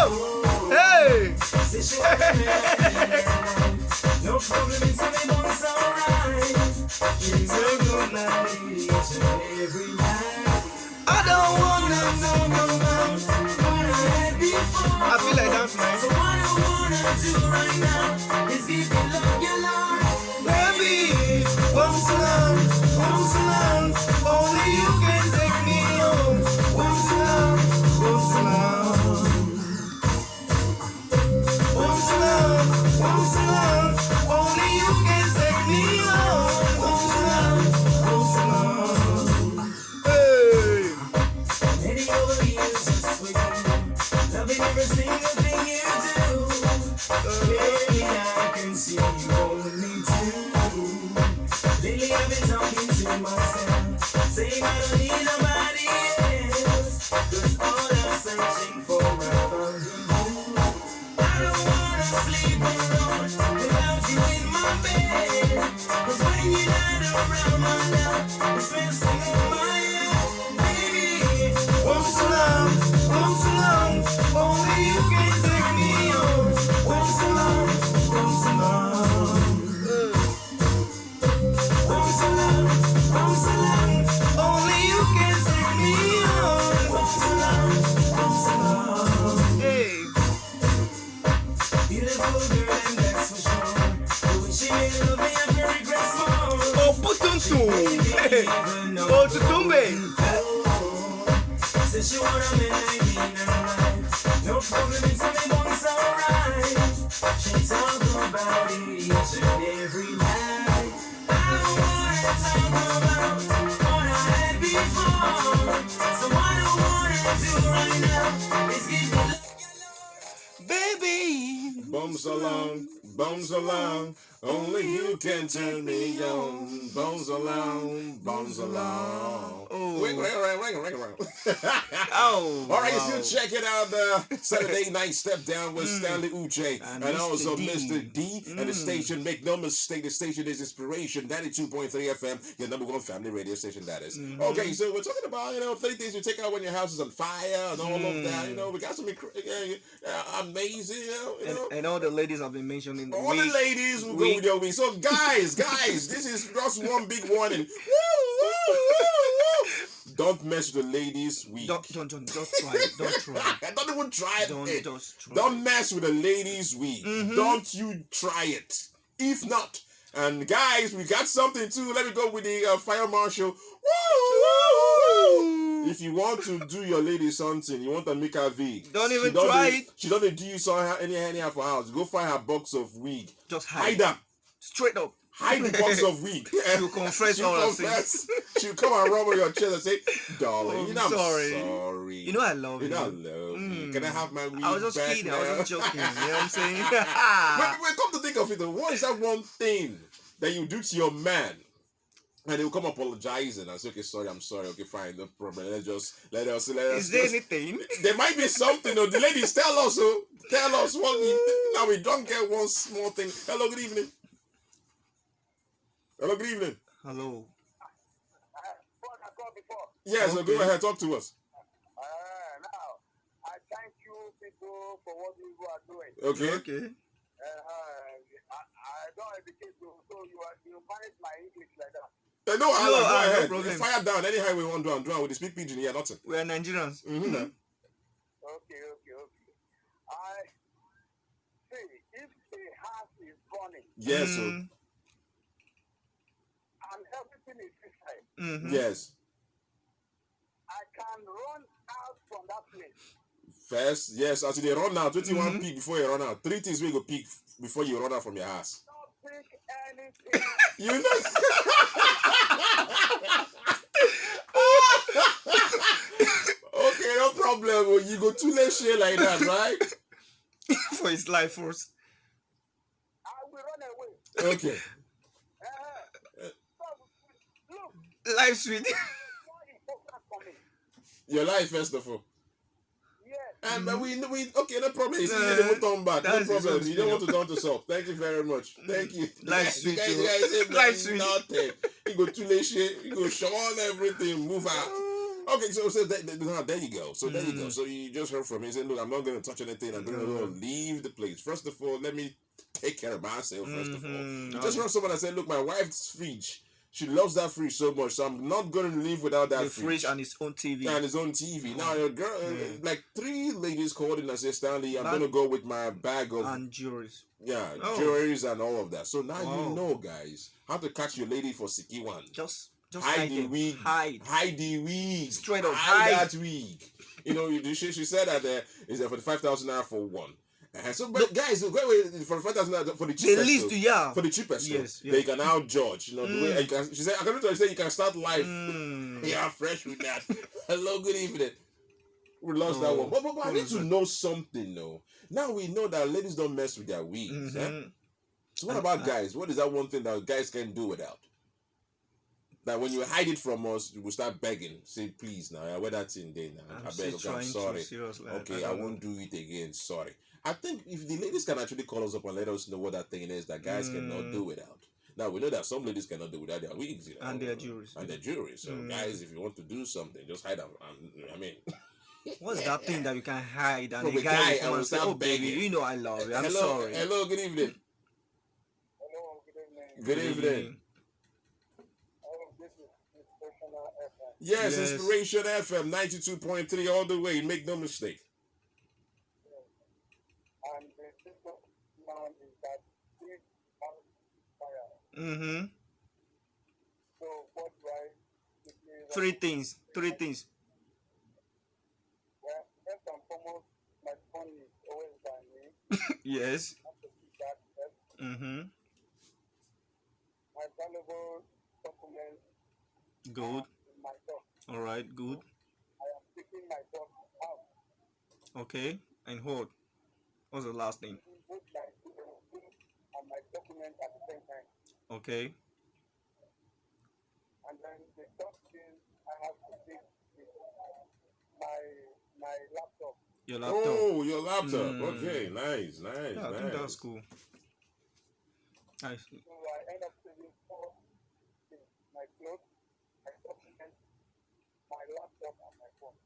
Hey! No problem, it's alright. She's a good lady every night. I don't wanna know about what I had before. I feel like that's So nice. what I wanna do right now is give you love, your love. Baby, once alone, only you can take me home. Once alone, only you can take me home. Once alone. Hey! Many over the years just with you, loving every single thing you do. Baby, I can see you holding me too. Lately I've been talking to myself, saying I don't need nobody else. 'Cause all I'm searching for I found in you. I don't wanna sleep alone without you in my bed. 'Cause when you're not around my love, it's messing up my head. Baby, Once alone, only you can take me home. Once alone, once alone, only you can take me home. once alone. Hey! Beautiful girl, and that's for sure. But when she made love me, I can regret more. Oh, putuntu! Hey! Oh, tutumbe! Said she wanna make me in her life. No problem, it's everyone's alright. She talk about it each and every night. I don't wanna talk about what I had before. So what I wanna do right now is give you love. Baby! Bones along, only you can turn me on. Bones along. Oh. Ring. Oh! All right, wow. so check it out. Saturday night step down with Stanley Uche And and Mr. also D. Mr. D. And the station, make no mistake, the station is Inspiration 92.3 FM, your number one family radio station. That is okay. So we're talking about 30 things you take out when your house is on fire and all of that. We got some amazing. And all the ladies have been mentioning. All the ladies will go with your week. So guys, this is just one big warning. Don't mess with the ladies' week. Don't just try it. Don't try it. Don't even try it. Just try Don't mess with the ladies' week. Don't you try it. If not, and guys, we got something too. Let me go with the fire marshal. If you want to do your lady something, you want to make her wig. Don't even try it. She doesn't do you anyhow for house. Go find her box of wig. Just Hide them. Straight up. Hide the box of wig. She'll confess all her sins. She'll come and rub on your chest and say, "Darling, I'm I'm sorry. sorry. I love you. I love me. Can I have my wig I was just back kidding. now?" I was just joking. You know what I'm saying? When come to think of it, though, what is that one thing that you do to your man? And they will come apologizing and say, "Okay, sorry, I'm sorry. Okay, fine, no problem. Let us. Is there anything? There might be something. Though. The ladies tell us. Tell us what. Now we don't get one small thing. Hello, good evening. Hello, good evening. Hello. Yes, so go ahead, talk to us. Now, I thank you people for what you are doing. Okay. I don't educate you, so you manage my English like that. No, go ahead. No problem. Fire down anyhow we want to do. We speak pidgin here, nothing. We are Nigerians. Mm-hmm. Okay. I see if the house is burning Yes, and everything is inside, yes. I can run out from that place. First, yes, as they run out, 21 peak before you run out. 3 things we go peak before you run out from your house. Don't pick anything. You know. Okay, no problem. You go too late share like that, right? For his life first. I will run away. Okay. Look, Life sweet. it's more important for me. Your life first of all. Yes. And but we okay, no problem. You see, you don't turn back. No That's his problem. own You don't want to spin-off. turn to salt. Thank you very much. Thank you. Life sweet, You guys too. say Life sweet. nothing. You go too late shit. You go show on everything. Move out. Okay, there you go. So there you go. So you just heard from me. He said, look, I'm not going to touch anything. I'm going to leave the place. First of all, let me take care of myself, first of all. You just heard someone that said, look, my wife's fridge, she loves that fridge so much, so I'm not going to live without that fridge and his own TV. And his own TV. Now, your girl, like 3 ladies called in and said, Stanley, I'm going to go with my bag of... And jewelries. Yeah, jewelries and all of that. So now you know, guys, how to catch your lady for Siki one. Just hide the wig. Hide the wig. Straight up hide that wig. You know, she said that is for the 5,000 naira for one. So, but guys, wait, for 5,000 naira for the cheapest. The least, for the cheapest. Yes. They can now judge. You know, the way she said, according to her, you can start life. Yeah, fresh with that. Hello, good evening. We lost that one. But I need to know something, though. Now we know that ladies don't mess with their wigs. So what about guys? What is that one thing that guys can do without? That when you hide it from us, you will start begging. Say, please, now, I wear that thing there now. I beg, okay, I'm sorry. Okay, I won't do it again. Sorry. I think if the ladies can actually call us up and let us know what that thing is that guys cannot do without. Now, we know that some ladies cannot do without their wigs. You know, and their jewelry. So, guys, if you want to do something, just hide them. I mean... What's that thing that you can hide and from the guy will come and and say, oh baby, you know I love you, I'm sorry. Hello, good evening. Hello, good evening. Good evening. This is Inspirational FM. Yes, Inspiration FM 92.3 all the way. Make no mistake. And the system now is that three fire. So what do I Three things. Well, first and foremost, my phone is always by me. Yes. I have to keep that first. My valuable documents Good. in my box. All right. Good. I am taking my box out. Okay. And hold. What's the last thing? Both my things and my documents at the same time. Okay. And then the third thing I have to take is my laptop. Your laptop. Oh, your laptop. Okay, nice. Yeah, I think that's cool. Nice. So I end up saving 4 things: my clothes, my documents, my laptop, and my phone.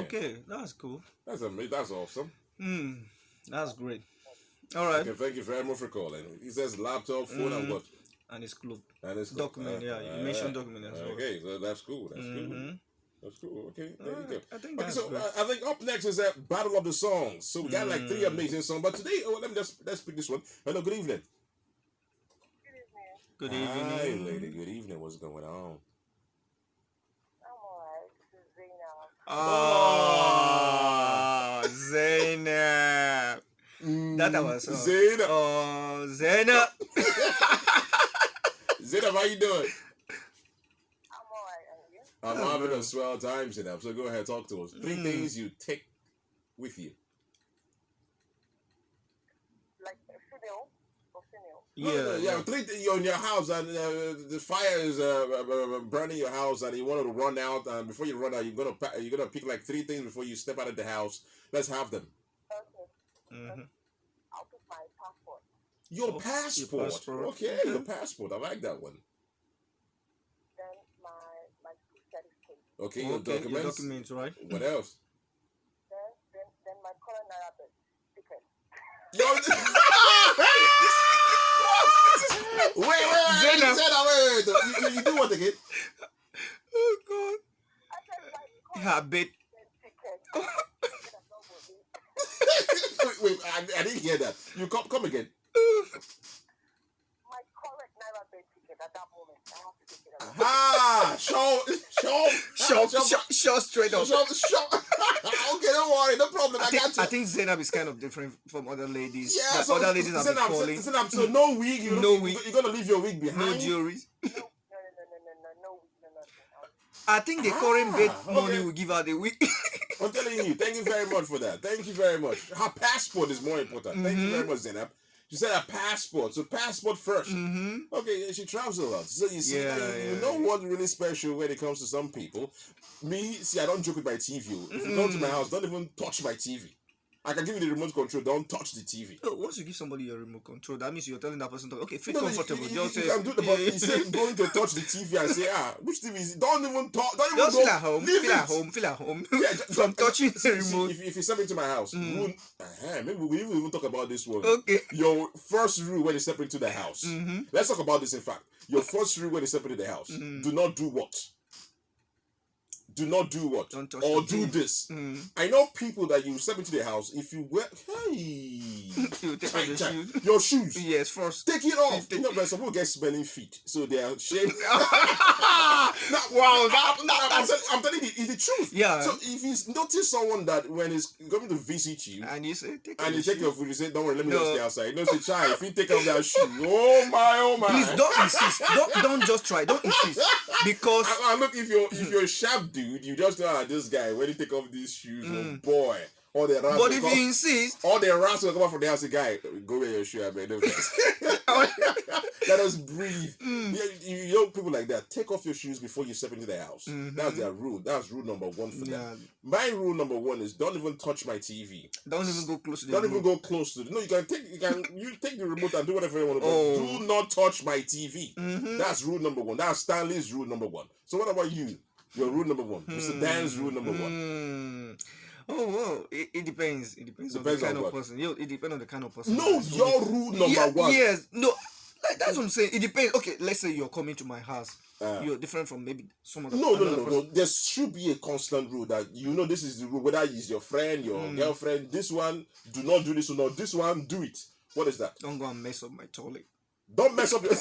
Okay, that's cool. That's amazing. That's awesome. That's great. All right. Okay, thank you very much for calling. He says laptop, phone, and what? And his club. And his document. You mentioned document as well. Okay, so that's cool. That's cool. That's cool. Okay, there you go. I think that's so I think up next is that Battle of the Songs. So we got like 3 amazing songs. But today, let's pick this one. Hello, good evening. Good evening. Hi, lady. Good evening. What's going on? I'm alright. This is Zainab. Oh, Zainab. That was Zainab. Oh, Zainab. Zainab, how you doing? I'm alright, and you? I'm having a swell time, Zainab. So go ahead, talk to us. 3 things you take with you. Like a female or female? Yeah. 3 things you're in your house and the fire is burning your house and you want to run out. And before you run out, you're gonna pick like 3 things before you step out of the house. Let's have them. Okay. I'll pick my passport. Your passport. passport. Okay, your passport. I like that one. Then my school certificate. Okay, your Okay, documents. your documents, right? What else? Then my current Naira ticket. Yo, wait. Zainab. Wait. You do what again? Oh, God. I said my current Yeah, bit. ticket. Wait, I didn't hear that. You come again. My current Naira ticket at that moment. I have to take it out. Show straight up. Show. Okay, don't worry, no problem. I got you. I think Zainab is kind of different from other ladies. Yeah, Like so other ladies have been calling. so no wig. No wig. You're gonna leave your wig behind. No jewelry. No. I think the current bed money okay. will give her the week. I'm telling you, thank you very much for that. Thank you very much. Her passport is more important. Thank you very much, Zainab. She said a passport. So passport first. Okay, she travels a lot. So you see, you know what's really special when it comes to some people. Me, see, I don't joke with my TV. If you come to my house, don't even touch my TV. I can give you the remote control. Don't touch the TV. No, once you give somebody your remote control, that means you're telling that person, okay, feel No, comfortable. you Just say, can do the but he said going to touch the TV and say, which TV is it? Don't even talk. Don't even just go. feel at home. Leave Feel it. at home. Feel at home. Yeah, From touching the see, remote. if you step into my house, rule, maybe we even talk about this one. Okay. Your first rule when you step into the house. Let's talk about this. In fact, your first rule when you step into the house: do not do what. Do not do what? Don't touch or the do TV. this. I know people that you step into the house, if you wear, You take off the shoes. your shoes, Yes, first. take it off. You know, but some people get smelling feet, so they are shaved. Wow, I'm telling you, it's the truth. Yeah. So if you notice someone that when he's coming to visit you, And you say, take and off you the take your shoes. food, you say, don't worry, let me No. just stay outside. You know, say, child, if you take off that shoe, oh my. Please don't insist. Don't just try. Don't insist. Because And look, if you're a sharp dude, you just know this guy when he take off these shoes, oh boy, all the rats. but will if come- you insist, all the rats will come out from the house. The guy, go wear your shoe, I mean, let us breathe. You know people like that. Take off your shoes before you step into the house. That's their rule. That's rule number one for Yeah. them. My rule number one is don't even touch my TV. don't even go close to the Don't even remote. go close to it. No, you take the remote and do whatever you want to do. Oh. Do not touch my TV. That's rule number one. That's Stanley's rule number one. So what about you? Your rule number one. Mr. Dan's rule number one. Oh well, it depends. It depends on Depends the on kind of what? person. It depends on the kind of person. No, that's your rule number one. Yes, no. Like, that's what I'm saying. It depends. Okay, let's say you're coming to my house. You're different from maybe some other. No. another person. There should be a constant rule that this is the rule. Whether it's your friend, your girlfriend, this one, do not do this or not. This one, do it. What is that? Don't go and mess up my toilet. Don't mess up your.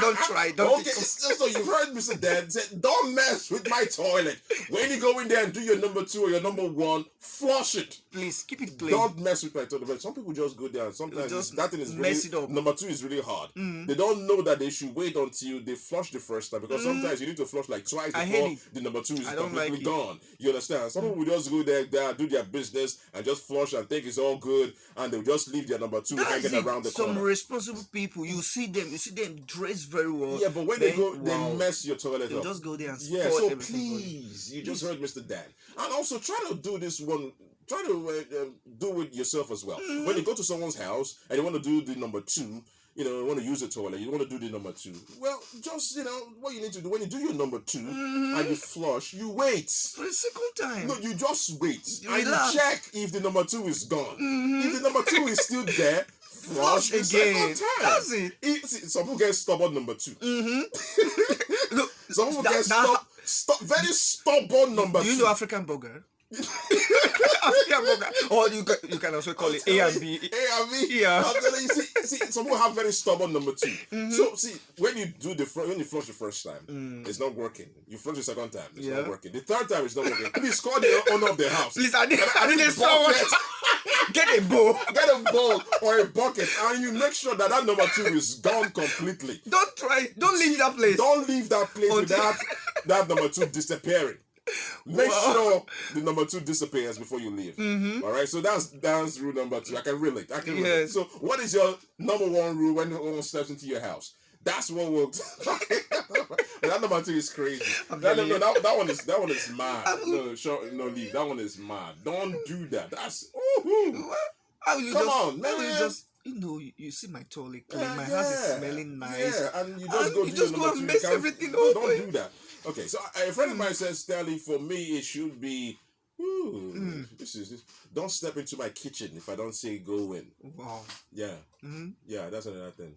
Don't try. Don't. Okay, so you've heard Mr. Dan say, don't mess with my toilet. When you go in there and do your number 2 or your number 1, flush it. Please keep it clean. Don't mess with my toilet. But some people just go there and sometimes Just that thing is mess really, it up. number 2 is really hard. They don't know that they should wait until they flush the first time because sometimes you need to flush like twice I before hate it. the number 2 is I don't completely like it. gone. You understand? Some people just go there, do their business and just flush and think it's all good and they'll just leave their number 2 That's hanging it. around the Some corner. responsible people, you see them dress very well. Yeah, but when they go, wow. they mess your toilet They'll up. just go there and spoil Yeah, so everything for you. please, you just heard Mr. Dan. And also try to do this one, try to do it yourself as well. When you go to someone's house and you want to do the number 2, you want to use the toilet, you want to do the number 2. Well, just, what you need to do, when you do your number 2 and you flush, you wait. For the second time. No, you just wait. And Relax. you check if the number 2 is gone. If the number 2 is still there, flush the again. second time. That's it. See, some people get stubborn number 2. Look, Some people That- get that- very stubborn number do you 2. know African burger? African burger. Or you can also call it A and B. A and B. Yeah. I'm telling you, see, some people have very stubborn number 2. So see, when you do when you flush the first time, it's not working. You flush the second time, it's not working. The third time, it's not working. Please call the owner of the house. Please, I need a someone. bucket. Get a bowl. Get a bowl or a bucket, and you make sure that number 2 is gone completely. Don't try. Don't leave that place. Don't leave that place Until- without that number 2 disappearing. Make sure the number 2 disappears before you leave. All right, so that's rule number 2. I can relate. Yes. So, what is your number 1 rule when someone steps into your house? That's what will. That number 2 is crazy. That one is mad. No, leave. That one is mad. Don't do that. That's. How will you Come just, on, how will man. you just, you see my toilet clean. My house is smelling nice. Yeah, and you just go you do just your go number and 2. mess You can't- everything no, up. Don't do that. Okay, so a friend of mine says, Stanley, for me, it should be. This is. Don't step into my kitchen if I don't say go in. Wow. Yeah. Yeah, that's another thing.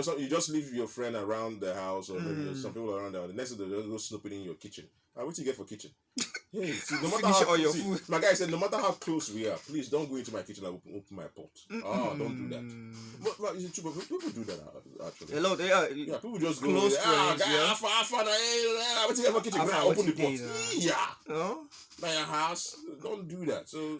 So you just leave your friend around the house or maybe some people around there. The next day they'll go snooping in your kitchen. What do you get for kitchen? Hey, see, no matter Finish how all your food. my guy said, no matter how close we are, please don't go into my kitchen and open my pot. Don't do that. But is it true? But people do that actually. Hello, Yeah, people just go. Close Guy, friends, yeah. what you get for kitchen? Alpha, Open the okay, pot. Yeah, Oh. by your house. Don't do that. So.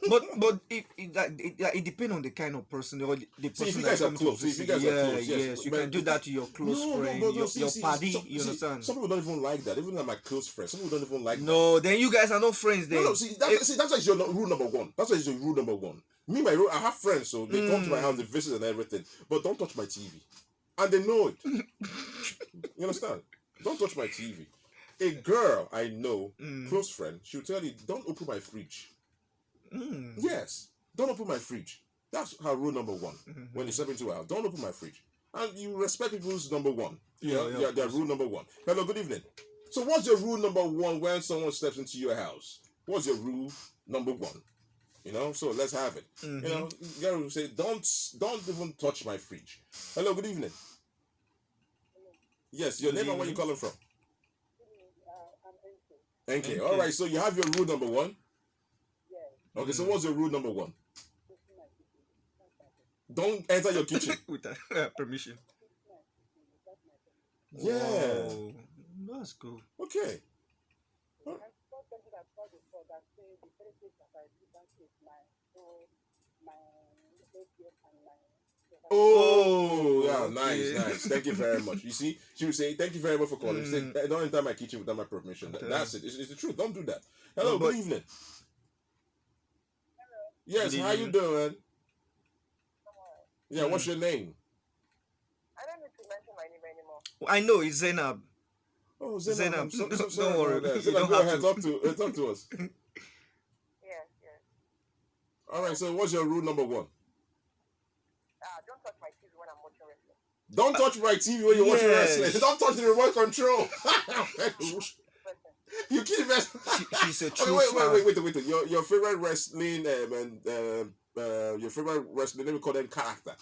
But it depends on the kind of person or the person if you that's guys are coming close, to if you visit. guys are close, yes, yes, you but- can do that to your close friend, your party. You understand? Some people don't even like that. Even like my close friends, some people don't even like that. No, then you guys are not friends. Then No, that's why it's your rule number 1. That's why it's your rule number 1. Me, I have friends, so they come to my house, they visit and everything, but don't touch my TV, and they know it. You understand? Don't touch my TV. A girl I know, close friend, she'll tell you, don't open my fridge. Yes. don't open my fridge. That's her rule number one. When you step into a house, don't open my fridge. And you respect people's number one. Their rule number one. Hello, good evening. So what's your rule number one when someone steps into your house? What's your rule number one? So let's have it. Gary will say, don't even touch my fridge. Hello, good evening. Yes, your name and where you calling from? Thank you. All right, so you have your rule number one. Okay, so what's your rule number one? Don't enter your kitchen. With permission. Yeah. Wow. That's cool. Okay. Oh, yeah, nice. Thank you very much. You see, she would say, thank you very much for calling. She said, don't enter my kitchen without my permission. That's it. It's the truth. Don't do that. Hello, good evening. Hello. Yes, Good how you evening. doing? Yeah, what's your name? I don't need to mention my name anymore. I know it's Zainab. Oh, Zainab, I'm don't sorry worry. about that. You Zainab, don't go have ahead. Talk to us. Yes. All right, so what's your rule number one? Don't touch my TV when I'm watching wrestling. Don't touch my TV when you're watching Yes. wrestling. Don't touch the remote control. You keep wrestling. She's a true Wait. fan. Your favorite wrestling your favorite wrestling, let me call them character.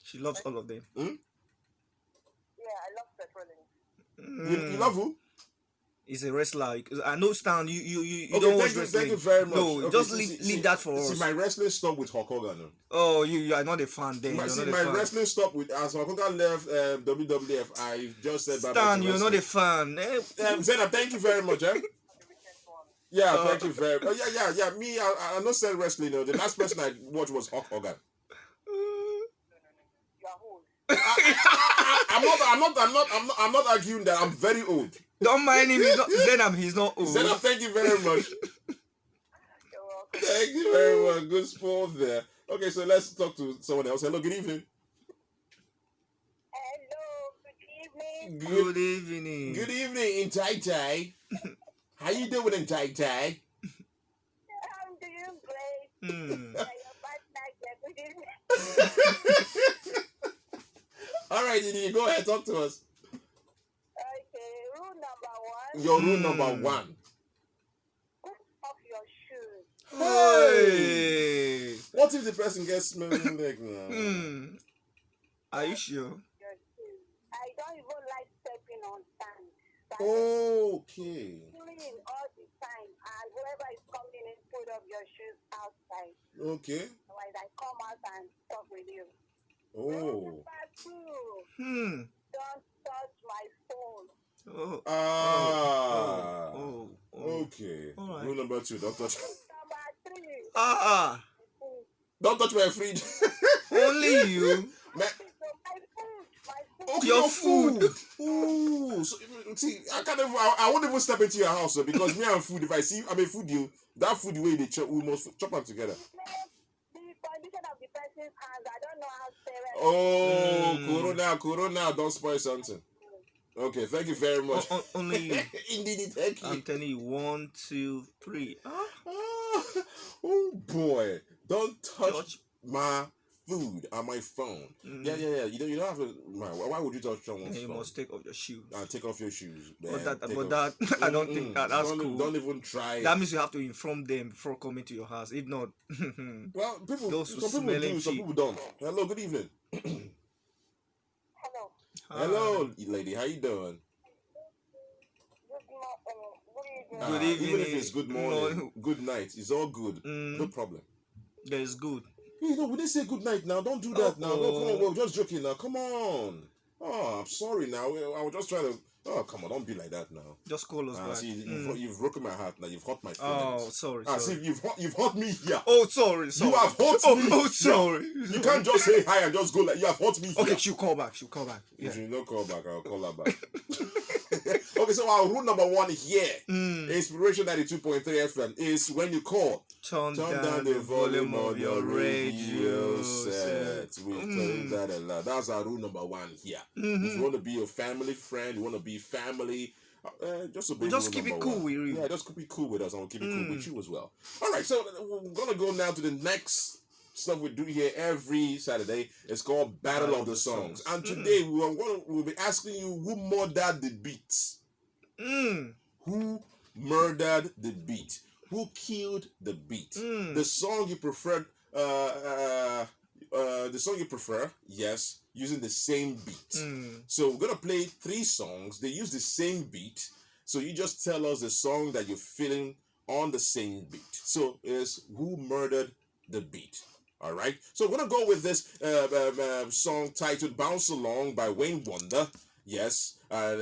She loves all of them. Yeah, I love Seth Rollins. You love who? He's a wrestler. I know, Stan. You Okay, don't watch thank wrestling. you very much. No, Okay, just see, leave that for see, us. my wrestling stopped with Hulk Hogan. Oh, you are not a fan then. My You're not a fan. wrestling stopped with as Hulk Hogan left WWF. I just said bye. Stan, you're not a fan. Zena, thank you very much. Yeah, thank you very much. Yeah. Me, I not said wrestling. The last person I watched was Hulk Hogan. You are old. I'm not arguing that. I'm very old. Don't mind him. He's not Zainab. He's not old. Zena, thank you very much. You're welcome. Thank you very much. Good sport there. Okay, so let's talk to someone else. Hello, good evening. Hello, good evening. Good evening. Good evening in Tai Tai. How you doing in Tai Tai? I'm doing great. Hmm. Your bad night, good evening. All right, Didi, go ahead, talk to us. Okay, rule number one, Your rule number one. put off your shoes. Hey. What if the person gets smelling like now? Are you sure? Your shoes. I don't even like stepping on sand. Okay. Clean all the time, and whoever is coming in, put up your shoes outside. Okay. Otherwise, I come out and talk with you. Oh. Number two, don't touch my phone. Oh. Ah. Oh. Okay. All right. Rule number two, don't touch. Number three, Don't touch my fridge. Only you. Man, my food. okay, Your food. Ooh. So, see, I won't even step into your house because me and food, if I see, food you, that food the way they chop, we must chop them together. The condition of the person's hands, I don't know how serious. Oh, Corona, don't spoil something. Okay, thank you very much. Only you. Indeed, thank you. I'm telling you, 1, 2, 3. Oh boy, don't touch Touch. my food on my phone. Yeah. You don't have to. Why would you touch someone's You phone? must take off your shoes. Take off your shoes. Man. That I don't think that's cool. Don't even try. That means you have to inform them before coming to your house. If not, Well, Those who some people smelling do, some feet. people don't. Hello, good evening. Hello. Hello, lady. How you doing? Good evening. Good Even if evening. it's good morning, good night, it's all good. No problem. that is good. We didn't say good night now. Don't do that now. No, come on. We're just joking now. Come on. Oh, I'm sorry now. I was just trying to. Oh, come on. Don't be like that now. Just call us back. See, you've broken my heart now. You've hurt my feelings. Oh, sorry. See, you've hurt me here. Oh, sorry. You have hurt me. Oh, sorry. You can't just say hi and just go like you have hurt me here. Okay, she'll call back. Yeah. If you don't call back, I'll call her back. Okay, so our rule number one here, Inspiration 92.3 FM, is when you call, Turn down the volume of your radio set. We tell you that a lot. That's our rule number one here. If you want to be a family friend, you want to be family, Just so baby Just rule keep it number cool one. with you. Yeah, just keep it cool with us, and we'll keep it cool with you as well. All right, so we're gonna go now to the next stuff we do here every Saturday. It's called Battle of the Songs, and today we'll be asking you who murdered the beat. Who murdered the beat? Who killed the beat? The song you preferred. The song you prefer, yes, using the same beat. So we're gonna play 3 songs. They use the same beat. So you just tell us the song that you're feeling on the same beat. So it's who murdered the beat. All right. So we're gonna go with this song titled "Bounce Along" by Wayne Wonder. Yes.